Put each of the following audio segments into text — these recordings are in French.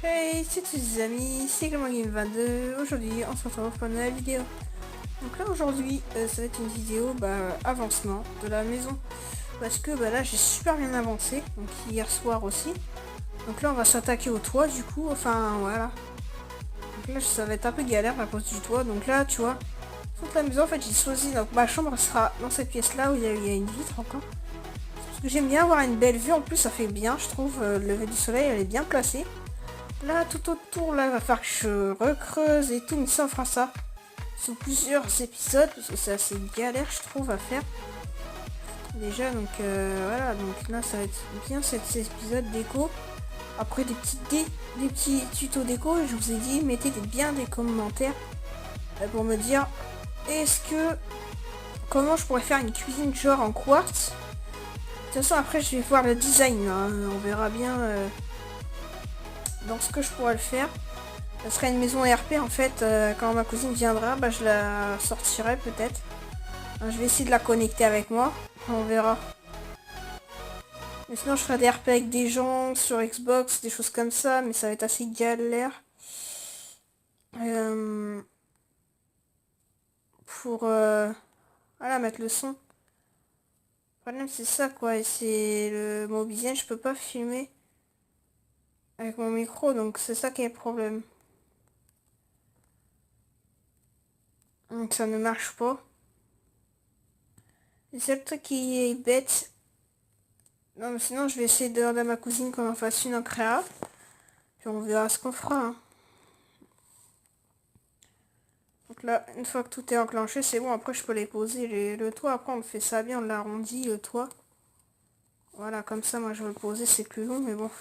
Hey, c'est tous les amis, c'est Clément Game 22. Aujourd'hui, on se retrouve pour une nouvelle vidéo. Donc là, aujourd'hui, ça va être une vidéo avancement de la maison. Parce que là, j'ai super bien avancé. Donc hier soir aussi. Donc là, on va s'attaquer au toit du coup. Enfin, voilà. Donc là, ça va être un peu galère à cause du toit. Donc là, tu vois, toute la maison, en fait, j'ai choisi. Donc ma chambre sera dans cette pièce-là où il y a une vitre encore. Parce que j'aime bien avoir une belle vue. En plus, ça fait bien, je trouve. Le lever du soleil, elle est bien placée. Là, tout autour, là, il va falloir que je recreuse et tout, mais ça, on fera ça sous plusieurs épisodes, parce que c'est assez galère, je trouve, à faire. Déjà, donc, voilà, donc là, ça va être bien cet épisode déco. Après, des petits tutos déco, je vous ai dit, mettez bien des commentaires pour me dire, est-ce que, comment je pourrais faire une cuisine genre en quartz. De toute façon, après, je vais voir le design, hein, on verra bien dans ce que je pourrais le faire. Ça serait une maison RP en fait, quand ma cousine viendra, je la sortirai peut-être. Je vais essayer de la connecter avec moi, on verra. Mais sinon je ferai des RP avec des gens sur Xbox, des choses comme ça, mais ça va être assez galère. Pour voilà, mettre le son. Le problème c'est ça quoi, et c'est le mobilien, je peux pas filmer avec mon micro, donc c'est ça qui est le problème. Donc ça ne marche pas. Le seul truc qui est bête, non mais sinon je vais essayer de demander à ma cousine qu'on en fasse une en créa. Puis on verra ce qu'on fera. Hein. Donc là, une fois que tout est enclenché, c'est bon. Après je peux les poser. Le toit, après on fait ça bien, on l'arrondit le toit. Voilà, comme ça moi je veux le poser, c'est plus long, mais bon.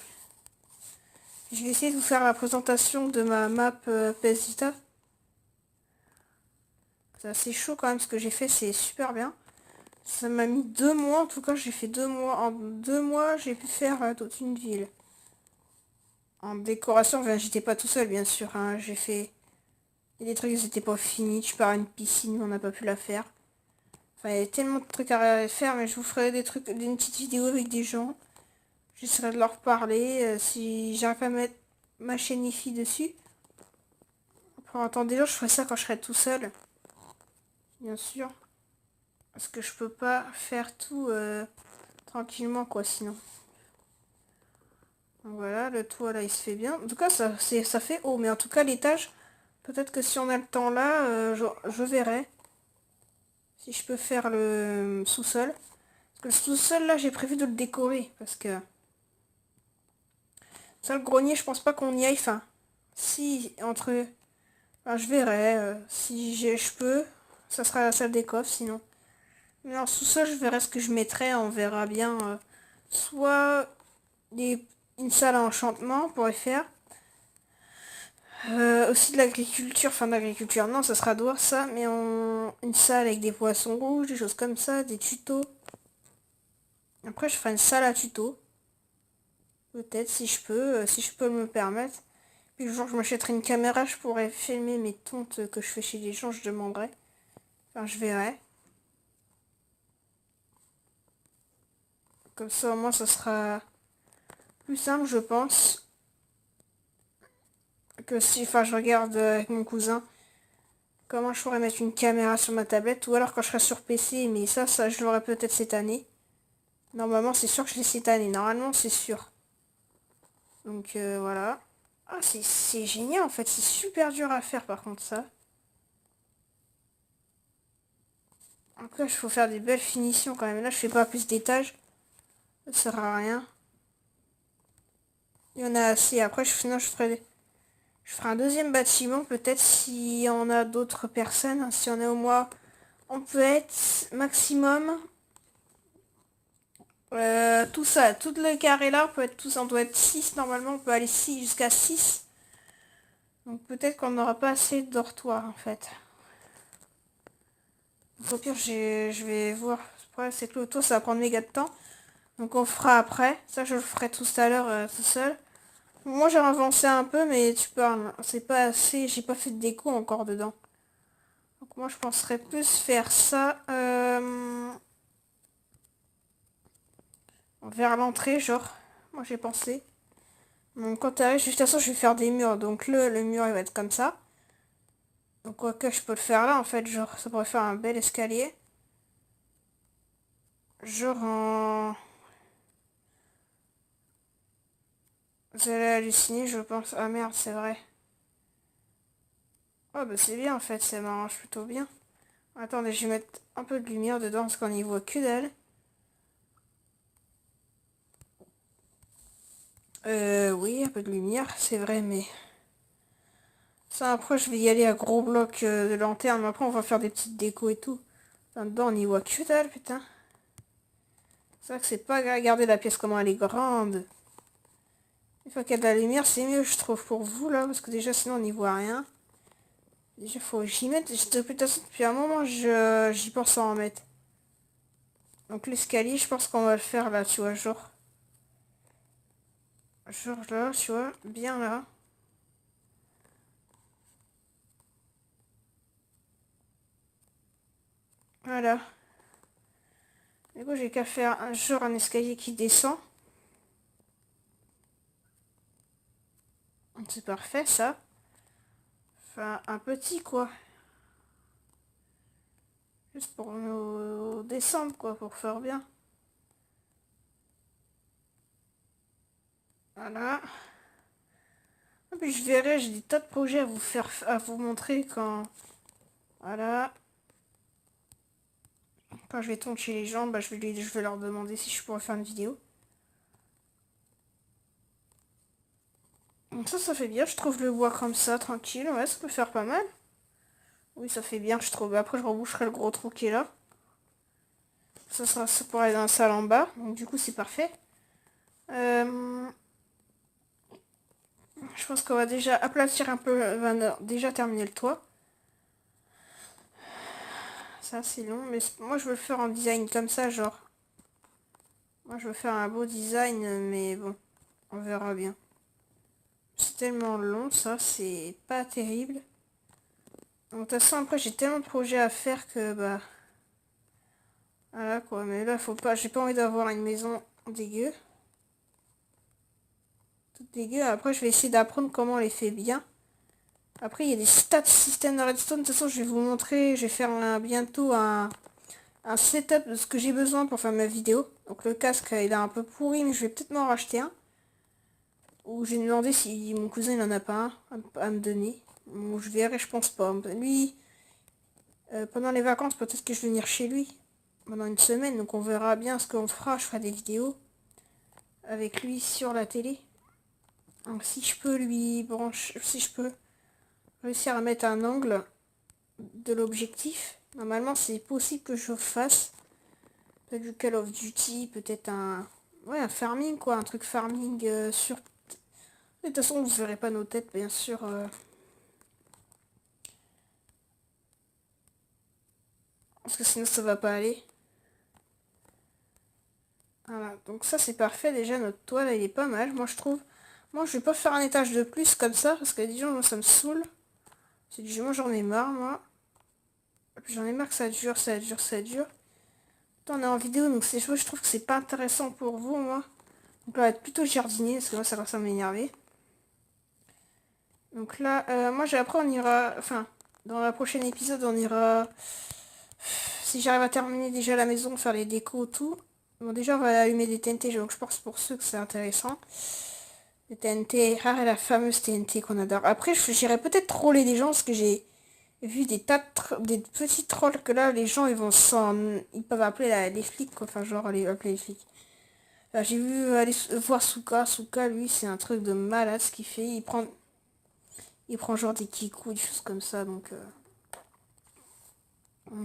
Je vais essayer de vous faire la présentation de ma map PS Vita. C'est assez chaud quand même ce que j'ai fait, c'est super bien. Ça m'a mis 2 mois, en tout cas j'ai fait 2 mois. En 2 mois j'ai pu faire toute une ville. En décoration, enfin, j'étais pas tout seul bien sûr. Hein. J'ai fait... Il y a des trucs qui n'étaient pas finis. Je pars à une piscine, mais on n'a pas pu la faire. Enfin, il y a tellement de trucs à faire, mais je vous ferai une petite vidéo avec des gens. J'essaierai de leur parler. Si j'arrive pas à mettre ma chaîne IFI dessus. Après, attends, déjà, je ferai ça quand je serai tout seul. Bien sûr. Parce que je peux pas faire tout tranquillement, quoi, sinon. Donc voilà, le toit, là, il se fait bien. En tout cas, ça fait haut. Mais en tout cas, l'étage, peut-être que si on a le temps là, je verrai. Si je peux faire le sous-sol. Parce que le sous-sol, là, j'ai prévu de le décorer. Parce que... Ça, le grenier, je pense pas qu'on y aille. Enfin, si, entre... Enfin, je verrai. Si je peux, ça sera la salle des coffres, sinon. Mais en sous-sol, je verrai ce que je mettrai. On verra bien. Soit une salle à enchantement, on pourrait faire. Aussi de l'agriculture. Enfin, de l'agriculture, non, ça sera dehors, ça. Mais une salle avec des poissons rouges, des choses comme ça, des tutos. Après, je ferai une salle à tutos. Peut-être, si je peux me permettre. Puis le jour où je m'achèterai une caméra, je pourrais filmer mes tontes que je fais chez les gens, je demanderai. Enfin, je verrai. Comme ça, au moins, ça sera plus simple, je pense. Que si, enfin, je regarde avec mon cousin comment je pourrais mettre une caméra sur ma tablette. Ou alors quand je serai sur PC, mais ça, je l'aurai peut-être cette année. Normalement, c'est sûr que je l'ai cette année. Normalement, c'est sûr. Donc, voilà. Ah, c'est génial, en fait. C'est super dur à faire, par contre, ça. Donc là, il faut faire des belles finitions quand même. Là, je fais pas plus d'étages. Ça sert à rien. Il y en a assez. Après, sinon, je ferai un deuxième bâtiment. Peut-être si on a d'autres personnes. Si on est au moins... On peut être maximum... tout ça, tout le carré là, on doit être 6 normalement. On peut aller 6 jusqu'à 6. Donc peut-être qu'on n'aura pas assez de dortoirs en fait. Donc, au pire, je vais voir. Le problème, c'est que le tour, ça va prendre méga de temps. Donc on fera après. Ça, je le ferai tout à l'heure tout seul. Moi, j'ai avancé un peu, mais tu parles. C'est pas assez. J'ai pas fait de déco encore dedans. Donc moi, je penserais plus faire ça vers l'entrée, genre. Moi, j'ai pensé. Donc quand t'arrives, de toute façon, je vais faire des murs. Donc le mur, il va être comme ça. Donc quoi que je peux le faire là, en fait, genre, ça pourrait faire un bel escalier. Genre en... Vous allez halluciner, je pense. Ah merde, c'est vrai. Oh bah c'est bien en fait, ça m'arrange plutôt bien. Attendez, je vais mettre un peu de lumière dedans parce qu'on n'y voit que dalle. Oui, un peu de lumière, c'est vrai, mais... Ça, après, je vais y aller à gros blocs de lanterne. Mais après, on va faire des petites décos et tout. Là-dedans, on n'y voit que dalle, putain. C'est vrai que c'est pas grave. Regardez la pièce, comment elle est grande. Une fois qu'il y a de la lumière, c'est mieux, je trouve, pour vous, là. Parce que déjà, sinon, on n'y voit rien. Déjà, faut que j'y mette. De toute façon, depuis un moment, j'y pense à en mettre. Donc, l'escalier, je pense qu'on va le faire, là, tu vois, genre... Genre là, tu vois, bien là. Voilà. Du coup, j'ai qu'à faire un genre un escalier qui descend. C'est parfait, ça. Enfin, un petit, quoi. Juste pour nous descendre, quoi, pour faire bien. Voilà. Et puis je verrai, j'ai des tas de projets à vous montrer quand... Voilà. Quand je vais tomber chez les gens, bah, je vais leur demander si je pourrais faire une vidéo. Donc ça fait bien, je trouve le bois comme ça, tranquille. Ouais, ça peut faire pas mal. Oui, ça fait bien, je trouve. Après, je reboucherai le gros trou qui est là. Ça pourrait aller dans la salle en bas. Donc du coup, c'est parfait. Je pense qu'on va déjà aplatir un peu, déjà terminer le toit. Ça, c'est long, mais moi, je veux le faire en design comme ça, genre. Moi, je veux faire un beau design, mais bon, on verra bien. C'est tellement long, ça, c'est pas terrible. Donc, de toute façon, après, j'ai tellement de projets à faire que, bah... Voilà, quoi. Mais là, faut pas... J'ai pas envie d'avoir une maison dégueu. Toute dégueu. Après, je vais essayer d'apprendre comment on les fait bien. Après, il y a des stats système de redstone. De toute façon, je vais vous montrer. Je vais faire bientôt un setup de ce que j'ai besoin pour faire ma vidéo. Donc, le casque, il est un peu pourri, mais je vais peut-être m'en racheter un. Ou j'ai demandé si mon cousin il en a pas un à me donner. Bon, je verrai, je pense pas. Lui, pendant les vacances, peut-être que je vais venir chez lui pendant une semaine. Donc on verra bien ce qu'on fera. Je ferai des vidéos avec lui sur la télé. Donc si je peux lui brancher, si je peux réussir à mettre un angle de l'objectif, normalement c'est possible que je fasse. Peut-être du Call of Duty, peut-être un... Ouais, un farming quoi, un truc farming sur... De toute façon, vous verrez pas nos têtes, bien sûr. Parce que sinon, ça va pas aller. Voilà, donc ça, c'est parfait. Déjà, notre toit, là, il est pas mal, moi, je trouve. Moi, je vais pas faire un étage de plus comme ça, parce que, disons, moi, ça me saoule. Moi, j'en ai marre, moi. J'en ai marre que ça dure, ça dure, ça dure. Tant on est en vidéo, donc je trouve que c'est pas intéressant pour vous, moi. Donc là, on va être plutôt jardinier, parce que moi, ça commence à m'énerver. Donc là, moi, après, on ira... Enfin, dans la prochaine épisode, on ira... Si j'arrive à terminer déjà la maison, faire les décos, tout. Bon, déjà, on va allumer des TNT, donc je pense pour ceux que c'est intéressant. Les TNT rares et la fameuse TNT qu'on adore. Après, j'irai peut-être troller des gens, parce que j'ai vu des petits trolls que là, les gens, ils peuvent appeler les flics, quoi. Enfin, genre, appeler les flics. Là, j'ai vu aller voir Souka. Souka, lui, c'est un truc de malade ce qu'il fait. Il prend genre des kikus, des choses comme ça, donc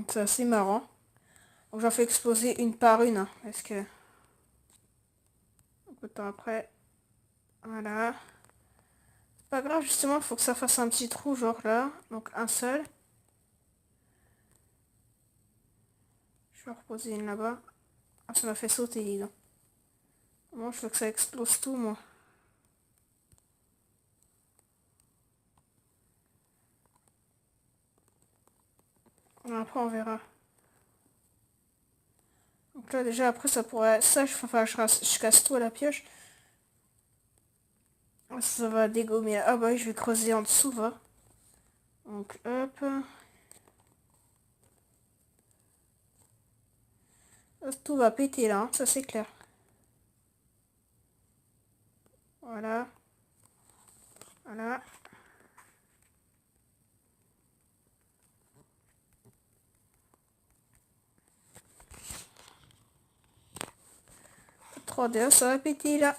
c'est assez marrant. Donc j'en fais exploser une par une, hein, parce que... Un peu de temps après. Voilà. Pas grave, justement, il faut que ça fasse un petit trou, genre là. Donc un seul. Je vais en reposer une là-bas. Ah, ça m'a fait sauter, dis donc. Moi, je veux que ça explose tout, moi. Après, on verra. Donc là, déjà, après, ça pourrait... Ça, je casse tout à la pioche. Ça va dégommer. Ah bah oui, je vais creuser en dessous, va. Donc hop. Tout va péter là, hein, ça c'est clair. Voilà. Voilà. Trop d ça va péter là.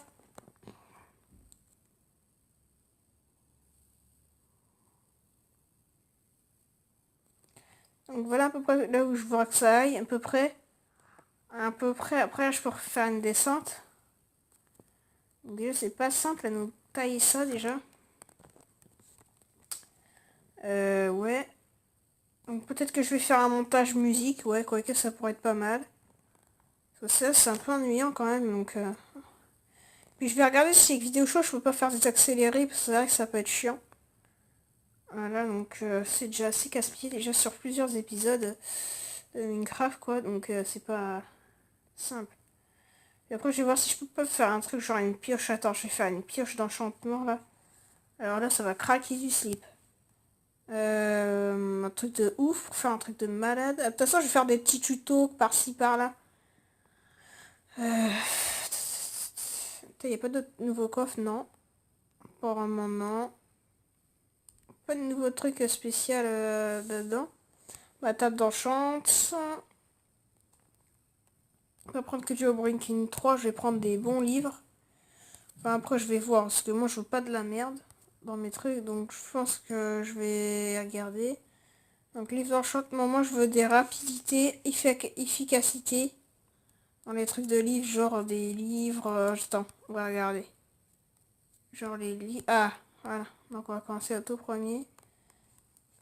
Donc voilà à peu près là où je vois que ça aille, à peu près. À peu près, après je peux refaire une descente. Donc déjà c'est pas simple à nous tailler ça déjà. Ouais. Donc peut-être que je vais faire un montage musique, ouais, quoique ça pourrait être pas mal. Parce que ça c'est un peu ennuyant quand même, donc... Puis je vais regarder si avec vidéo show je peux pas faire des accélérés, parce que c'est vrai que ça peut être chiant. Voilà, donc c'est déjà assez casse-pied, déjà sur plusieurs épisodes de Minecraft, quoi, donc c'est pas simple. Et après je vais voir si je peux pas faire un truc genre une pioche, attends, je vais faire une pioche d'enchantement là. Alors là ça va craquer du slip. Un truc de ouf pour faire un truc de malade. De toute façon je vais faire des petits tutos par-ci par-là. Il n'y a pas d'autres nouveaux coffres, non. Pour un moment, non. Pas de nouveau truc spécial dedans. Ma table d'enchant. On va prendre que du Brinking 3, je vais prendre des bons livres. Enfin après je vais voir, parce que moi je veux pas de la merde dans mes trucs, donc je pense que je vais regarder. Donc livre d'enchantement, moi je veux des rapidités, efficacité. Dans les trucs de livres, genre des livres... attends, on va regarder. Genre les livres... Ah, voilà. Donc on va commencer au tout premier.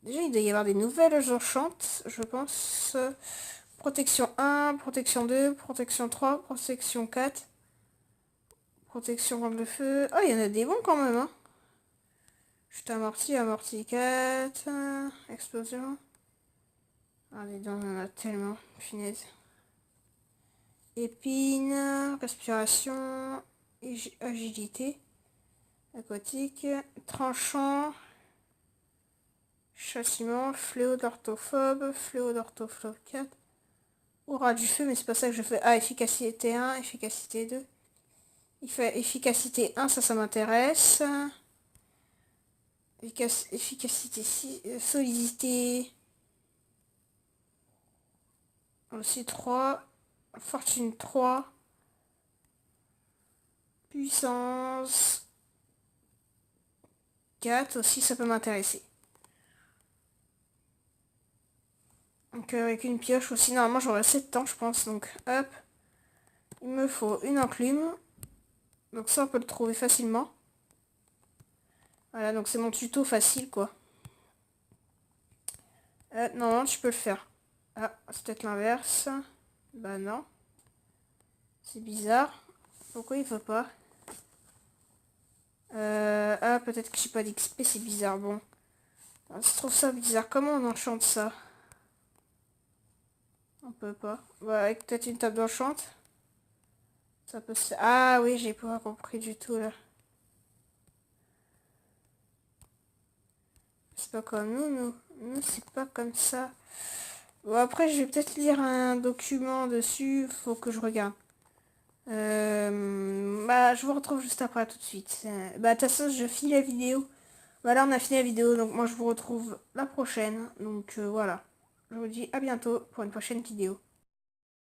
Déjà il doit y avoir des nouvelles enchantes, je pense. Protection 1, protection 2, protection 3, protection 4. Protection contre le feu. Oh, il y en a des bons quand même, hein. Chute amorti, amorti 4. Explosion. Ah, les dents, il y en a tellement. Punaise. Épine, respiration, agilité. Aquatique. Tranchant. Châtiment. Fléau d'orthophobe. Fléau d'orthophobe 4. Aura du feu, mais c'est pas ça que je fais. Ah, efficacité 1, efficacité 2. Il fait efficacité 1, ça m'intéresse. Efficacité 6, solidité aussi 3, fortune 3, puissance 4 aussi, ça peut m'intéresser. Donc avec une pioche aussi, normalement j'aurai 7 temps je pense, donc hop. Il me faut une enclume. Donc ça on peut le trouver facilement. Voilà, donc c'est mon tuto facile quoi. Non, tu peux le faire. Ah, c'est peut-être l'inverse. Bah non. C'est bizarre. Pourquoi il veut pas? Ah, peut-être que j'ai pas d'XP, c'est bizarre. Bon. Je trouve ça bizarre. Comment on enchante ça? On peut pas. Bah, avec peut-être une table d'enchante. Ça peut se... Ah oui, j'ai pas compris du tout là. C'est pas comme nous. Nous, c'est pas comme ça. Bon, après, je vais peut-être lire un document dessus. Faut que je regarde. Bah, je vous retrouve juste après, tout de suite. Bah, de toute façon, je finis la vidéo. Voilà, on a fini la vidéo, donc moi, je vous retrouve la prochaine. Donc, voilà. Je vous dis à bientôt pour une prochaine vidéo.